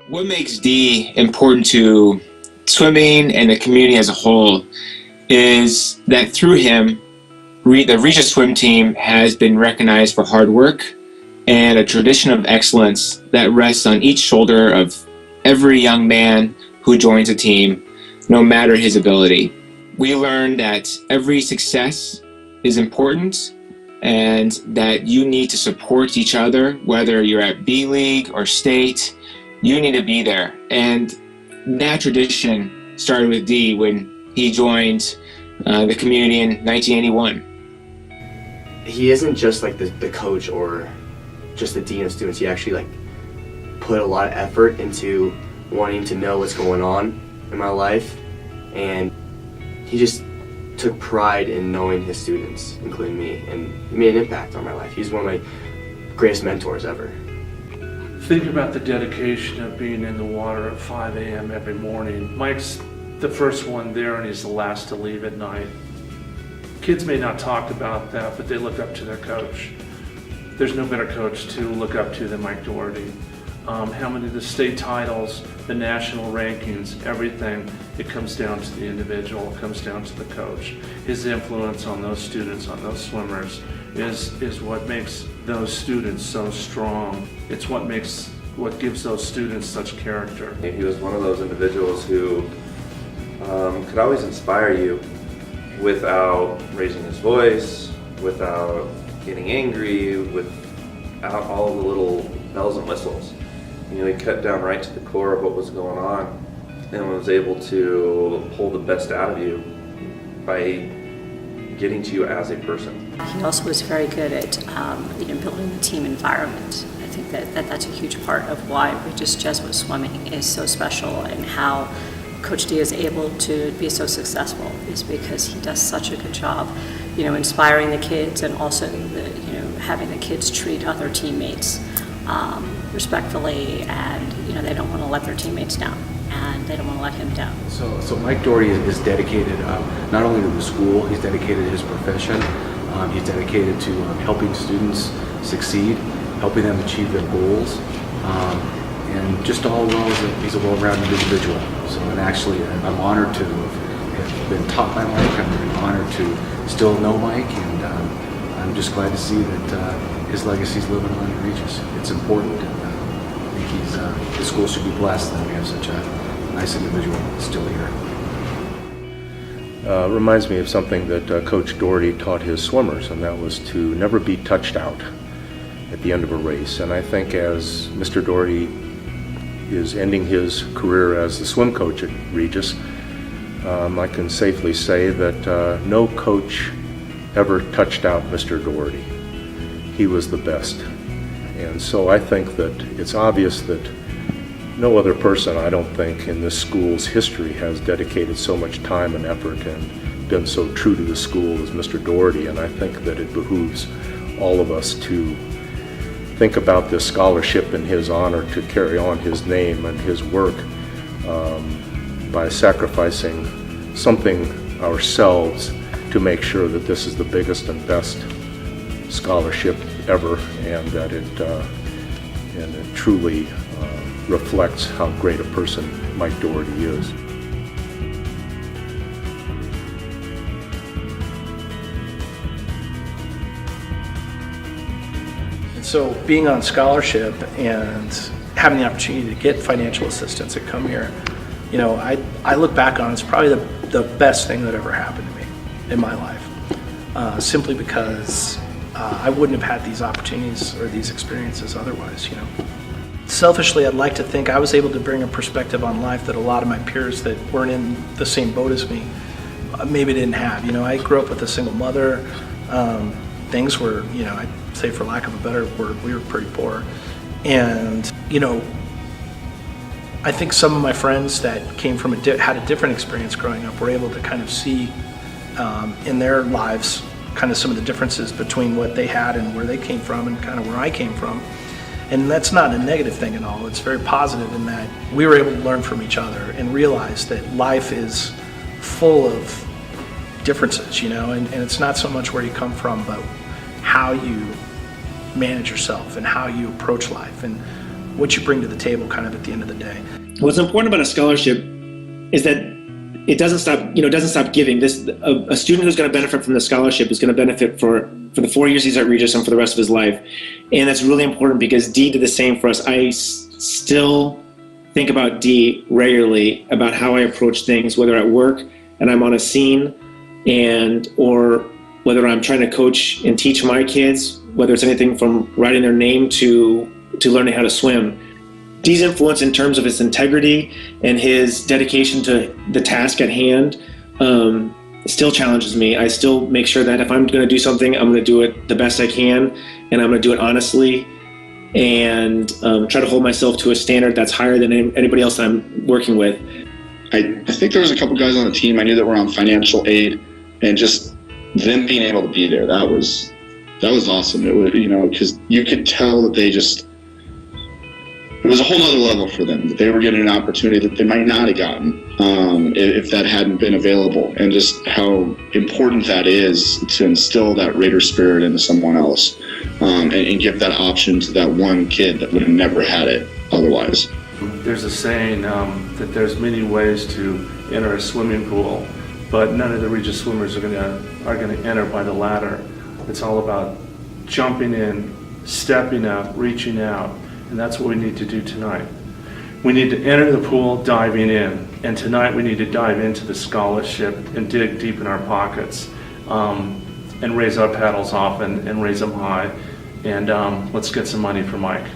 What makes D important to swimming and the community as a whole is that through him, the Regis swim team has been recognized for hard work and a tradition of excellence that rests on each shoulder of every young man who joins the team, no matter his ability. We learned that every success is important and that you need to support each other, whether you're at B League or state, you need to be there. And that tradition started with D when he joined the community in 1981. He isn't just like the coach or just the dean of students. He actually like put a lot of effort into wanting to know what's going on in my life, and he just took pride in knowing his students, including me, and he made an impact on my life. He's one of my greatest mentors ever. Think about the dedication of being in the water at 5 a.m. every morning. Mike's the first one there and he's the last to leave at night. Kids may not talk about that, but they look up to their coach. There's no better coach to look up to than Mike Doherty. How many of the state titles, the national rankings, everything, it comes down to the individual, it comes down to the coach. His influence on those students, on those swimmers, is what makes those students so strong. It's what gives those students such character. He was one of those individuals who could always inspire you without raising his voice, without getting angry, without all the little bells and whistles. You know, he cut down right to the core of what was going on and was able to pull the best out of you by getting to you as a person. He also was very good at building the team environment. I think that's a huge part of why Regis Jesuit swimming is so special, and how Coach D is able to be so successful is because he does such a good job, inspiring the kids, and also having the kids treat other teammates respectfully, and they don't want to let their teammates down, and they don't want to let him down. So Mike Doherty is dedicated not only to the school, he's dedicated to his profession, he's dedicated to helping students succeed, helping them achieve their goals, and just all well, he's a well-rounded individual. So, and actually I'm honored to have been taught by Mike, I'm honored to still know Mike, and I'm just glad to see that his legacy is living on in Regis. It's important, and I think the school should be blessed that we have such a nice individual still here. Reminds me of something that Coach Doherty taught his swimmers, and that was to never be touched out at the end of a race. And I think as Mr. Doherty is ending his career as the swim coach at Regis, I can safely say that no coach ever touched out Mr. Doherty. He was the best. And so I think that it's obvious that no other person, I don't think, in this school's history has dedicated so much time and effort and been so true to the school as Mr. Doherty. And I think that it behooves all of us to think about this scholarship in his honor, to carry on his name and his work by sacrificing something ourselves to make sure that this is the biggest and best scholarship ever, and that it truly reflects how great a person Mike Doherty is. And so being on scholarship and having the opportunity to get financial assistance and come here, I look back on it, it's probably the best thing that ever happened to me in my life, simply because I wouldn't have had these opportunities or these experiences otherwise. Selfishly, I'd like to think I was able to bring a perspective on life that a lot of my peers that weren't in the same boat as me maybe didn't have. I grew up with a single mother. Things were, I'd say, for lack of a better word, we were pretty poor. And, I think some of my friends that came from had a different experience growing up were able to kind of see in their lives kind of some of the differences between what they had and where they came from and kind of where I came from. And that's not a negative thing at all. It's very positive in that we were able to learn from each other and realize that life is full of differences, and it's not so much where you come from, but how you manage yourself and how you approach life. And what you bring to the table kind of at the end of the day. What's important about a scholarship is that it doesn't stop giving. A student who's going to benefit from the scholarship is going to benefit for the 4 years he's at Regis and for the rest of his life. And that's really important because Dee did the same for us. I still think about Dee regularly about how I approach things, whether at work and I'm on a scene, or whether I'm trying to coach and teach my kids, whether it's anything from writing their name to learning how to swim. Dee's influence in terms of his integrity and his dedication to the task at hand still challenges me. I still make sure that if I'm going to do something, I'm going to do it the best I can, and I'm going to do it honestly, and try to hold myself to a standard that's higher than anybody else that I'm working with. I think there was a couple guys on the team I knew that were on financial aid, and just them being able to be there, that was awesome. It was, because you could tell that it was a whole nother level for them, that they were getting an opportunity that they might not have gotten if that hadn't been available, and just how important that is to instill that Raider spirit into someone else, and give that option to that one kid that would have never had it otherwise. There's a saying that there's many ways to enter a swimming pool, but none of the Regis swimmers are gonna enter by the ladder. It's all about jumping in, stepping up, reaching out, and that's what we need to do tonight. We need to enter the pool diving in, and tonight we need to dive into the scholarship and dig deep in our pockets, and raise our paddles often and raise them high, and let's get some money for Mike.